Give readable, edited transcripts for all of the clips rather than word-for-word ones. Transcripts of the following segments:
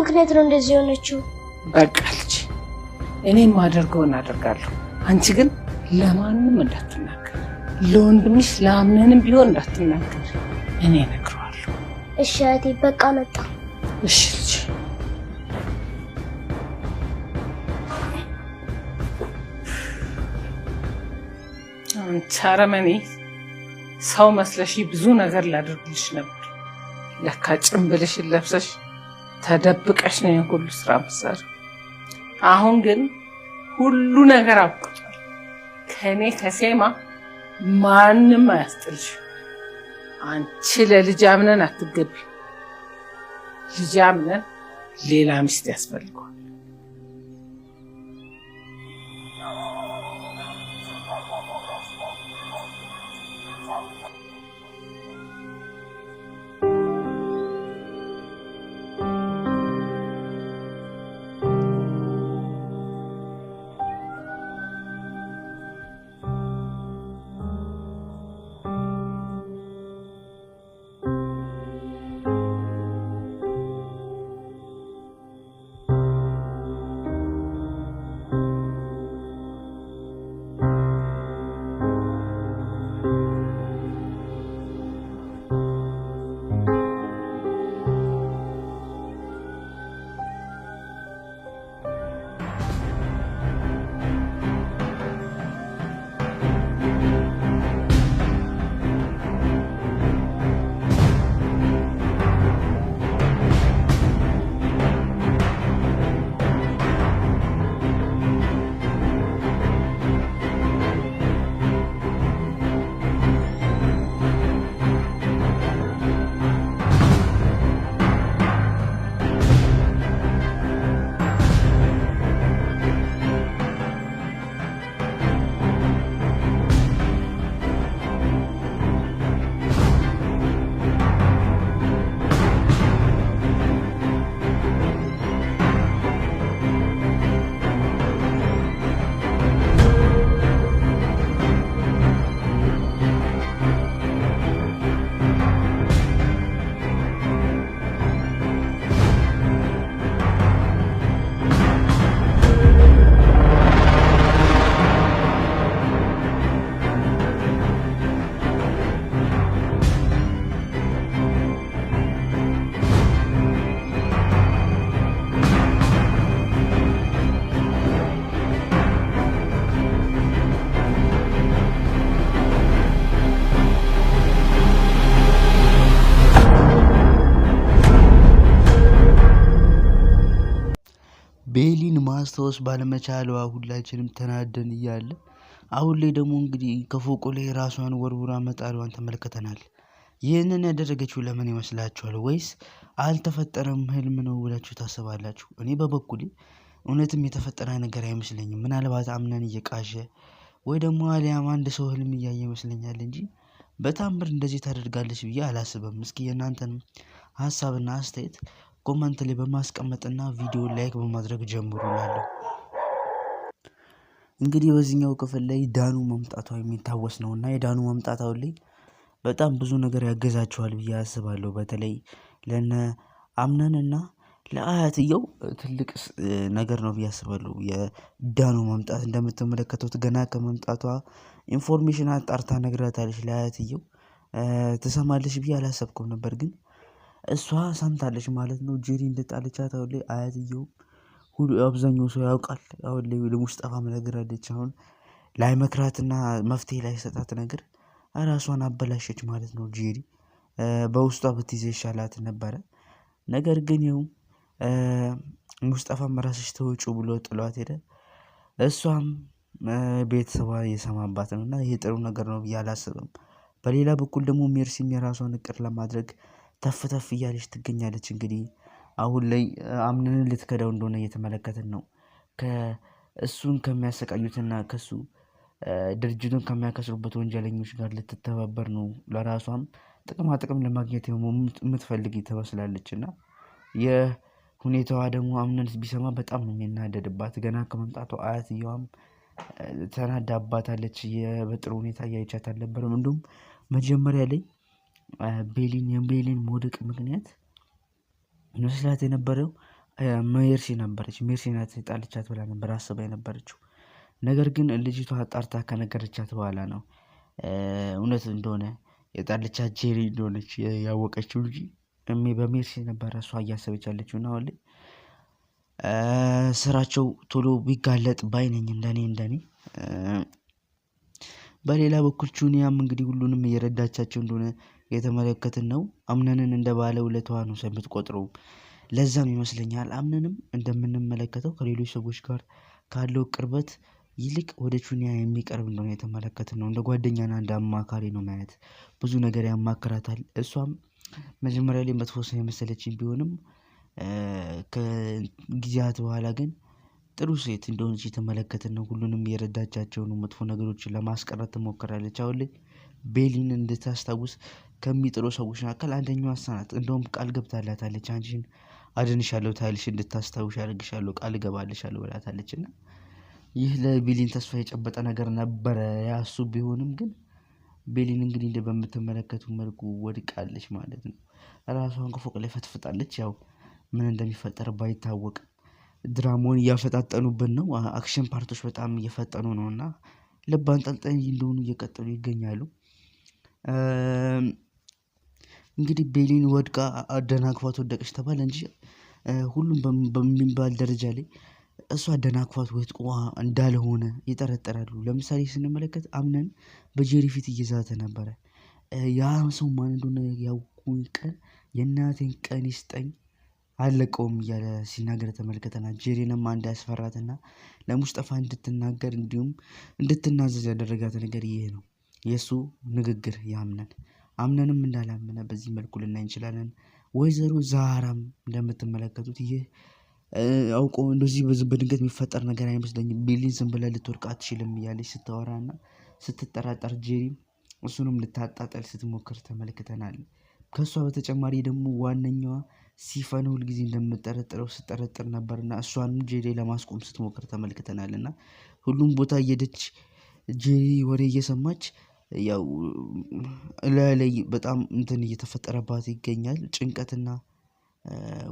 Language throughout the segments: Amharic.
ምክንያት ነው እንደዚህ የሆነችው? በቃ ልጅ እኔ ማደርገውን አደርጋለሁ። አንቺ ግን ለማንም እንዳትናገር፣ ለወንድምሽ ለአምነንም ቢሆን እንዳትናገር። እኔ እነግረዋለሁ። እሺ እህቴ፣ በቃ መጣ። እሺ ልጅ አንቺ አረመኔ፣ ሰው መስለሽ ብዙ ነገር ላደርግልሽ ነበር። ለካ ጭንብልሽን ለብሰሽ ተደብቀሽ ነው የሁሉ ስራ መሳር። አሁን ግን ሁሉ ነገር አብቅቷል። ከኔ ከሴማ ማንም አያስጥልሽ። አንቺ ለልጅ አምነን አትገቢ። ልጅ አምነን ሌላ ሚስት ያስፈልገዋል። ቤሊን ማስታወስ ባለመቻሏ ሁላችንም ተናደን እያለ አሁን ላይ ደግሞ እንግዲህ ከፎቁ ላይ ራሷን ወርውራ መጣሏን ተመልክተናል። ይህንን ያደረገችው ለምን ይመስላችኋል? ወይስ አልተፈጠረም ህልም ነው ብላችሁ ታስባላችሁ? እኔ በበኩሌ እውነትም የተፈጠረ ነገር አይመስለኝም። ምናልባት አምነን እየቃዠ ወይ ደግሞ አሊያም አንድ ሰው ህልም እያየ ይመስለኛል እንጂ በታምር እንደዚህ ታደርጋለች ብዬ አላስብም። እስኪ የእናንተንም ሀሳብና አስተያየት ኮመንት ላይ በማስቀመጥና ቪዲዮ ላይክ በማድረግ ጀምሩ እላለሁ። እንግዲህ በዚህኛው ክፍል ላይ ዳኑ መምጣቷ የሚታወስ ነው እና የዳኑ መምጣት አሁን ላይ በጣም ብዙ ነገር ያገዛቸዋል ብዬ አስባለሁ። በተለይ ለነ አምነንና ለአያትየው ትልቅ ነገር ነው ብዬ አስባለሁ። የዳኑ መምጣት እንደምትመለከቱት ገና ከመምጣቷ ኢንፎርሜሽን አጣርታ ነግራታለች ለአያትየው። ትሰማለች ብዬ አላሰብኩም ነበር፣ ግን እሷ ሰምታለች ማለት ነው። ጄሪ እንደጣለቻት አሁን ላይ አያትየው ሁሉ አብዛኛው ሰው ያውቃል። አሁን ላይ ለሙስጠፋም ነግራለች። አሁን ላይመክራትና መፍትሄ ላይሰጣት ነገር ራሷን አበላሸች ማለት ነው። ጄሪ በውስጧ ብትይዘ ይሻላት ነበረ። ነገር ግን ይኸው ሙስጠፋም ራስሽ ተውጩ ብሎ ጥሏት ሄደ። እሷም ቤተሰቧ እየሰማባት ነው እና ይሄ ጥሩ ነገር ነው ብዬ አላስብም። በሌላ በኩል ደግሞ ሜርሲም የራሷን እቅድ ለማድረግ ተፍ ተፍ እያለች ትገኛለች። እንግዲህ አሁን ላይ አምነንን ልትከዳው እንደሆነ እየተመለከትን ነው። ከእሱን ከሚያሰቃዩትና ከሱ ድርጅቱን ከሚያከስሩበት ወንጀለኞች ጋር ልትተባበር ነው። ለራሷም ጥቅማ ጥቅም ለማግኘት የምትፈልግ ትመስላለች እና የሁኔታዋ ደግሞ አምነን ቢሰማ በጣም ነው የሚናደድባት። ገና ከመምጣቷ አያትየዋም ተናዳባታለች። በጥሩ ሁኔታ እያየቻት አልነበረም። እንዲሁም መጀመሪያ ላይ የቤሊን መውደቅ ምክንያት መስላት የነበረው ሜርሲ ነበረች። ሜርሲ ናት የጣለቻት ብላ ነበር አስባ የነበረችው። ነገር ግን ልጅቷ አጣርታ ከነገረቻት በኋላ ነው እውነት እንደሆነ የጣለቻት ጄሪ እንደሆነች ያወቀችው እንጂ በሜርሲ ነበረ እሷ እያሰበች ያለችው። እና አሁን ላይ ስራቸው ቶሎ ቢጋለጥ ባይ ነኝ እንደኔ። በሌላ በኩል ቹኒያም እንግዲህ ሁሉንም እየረዳቻቸው እንደሆነ የተመለከትን ነው። አምነንን እንደ ባለ ውለታዋ ነው የምትቆጥረው። ለዛም ይመስለኛል አምነንም እንደምንመለከተው ከሌሎች ሰዎች ጋር ካለው ቅርበት ይልቅ ወደ ቹኒያ የሚቀርብ እንደሆነ የተመለከትን ነው። እንደ ጓደኛና እንደ አማካሪ ነው ማየት። ብዙ ነገር ያማክራታል። እሷም መጀመሪያ ላይ መጥፎ ሰው የመሰለችኝ ቢሆንም ከጊዜያት በኋላ ግን ጥሩ ሴት እንደሆነች የተመለከትን ነው። ሁሉንም የረዳቻቸው ነው። መጥፎ ነገሮችን ለማስቀረት ትሞክራለች። አሁን ላይ ቤሊን እንድታስታውስ ከሚጥሩ ሰዎች መካከል አንደኛዋ እሷ ናት። እንደውም ቃል ገብታላታለች። አንቺን አድንሻለሁ፣ ታይልሽ እንድታስታውሽ ያደርግሻለሁ፣ ቃል እገባልሻለሁ ብላታለች። እና ይህ ለቤሊን ተስፋ የጨበጠ ነገር ነበረ ያሱ ቢሆንም ግን ቤሊን እንግዲህ በምትመለከቱ መልኩ ወድቃለች ማለት ነው። ራሷን ከፎቅ ላይ ፈትፍጣለች። ያው ምን እንደሚፈጠር ባይታወቅም ድራማውን እያፈጣጠኑብን ነው። አክሽን ፓርቶች በጣም እየፈጠኑ ነው እና ልብ አንጠልጣይ እንደሆኑ እየቀጠሉ ይገኛሉ። እንግዲህ ቤሊን ወድቃ አደናቅፏት ወደቀች ተባለ እንጂ ሁሉም በሚባል ደረጃ ላይ እሷ አደናቅፏት ወድቋ እንዳልሆነ ይጠረጠራሉ። ለምሳሌ ስንመለከት አምነን በጄሪ ፊት እየዛተ ነበረ። ያ ሰው ማን እንደሆነ ያውቁኝ ቀን የእናቴን ቀን ይስጠኝ አለቀውም እያለ ሲናገር ተመልክተናል። ጄሪንም አንድ ያስፈራትና ለሙስጠፋ እንድትናገር እንዲሁም እንድትናዘዝ ያደረጋት ነገር ይሄ ነው። የእሱ ንግግር አምነንም እንዳላመነ በዚህ መልኩ ልናይ እንችላለን። ወይዘሮ ዛራም እንደምትመለከቱት ይህ አውቆ እንደዚህ በድንገት የሚፈጠር ነገር አይመስለኝም። ቤሊን ዝም ብላ ልትወድቅ አትችልም እያለች ስታወራና ስትጠራጠር ጄሪም እሱንም ልታጣጠል ስትሞክር ተመልክተናል። ከእሷ በተጨማሪ ደግሞ ዋነኛዋ ሲፈን ሁልጊዜ እንደምጠረጥረው ስጠረጥር ነበርና እሷንም ጄሪ ለማስቆም ስትሞክር ተመልክተናል። እና ሁሉም ቦታ እየሄደች ጄሪ ወሬ እየሰማች ያው ላይ በጣም እንትን እየተፈጠረባት ይገኛል። ጭንቀትና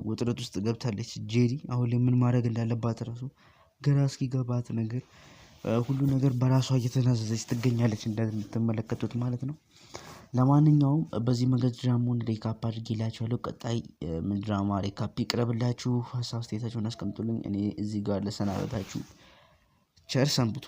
ውጥረት ውስጥ ገብታለች ጄሪ። አሁን ላይ ምን ማድረግ እንዳለባት ራሱ ግራ እስኪገባት ነገር ሁሉ ነገር በራሷ እየተናዘዘች ትገኛለች እንደምትመለከቱት ማለት ነው። ለማንኛውም በዚህ መንገድ ድራማውን ሪካፕ አድርጌላችኋለሁ። ቀጣይ ድራማ ሪካፕ ይቅረብላችሁ። ሀሳብ አስተያየታችሁን አስቀምጡልኝ። እኔ እዚህ ጋር ልሰናበታችሁ። ቸር ሰንብቱ።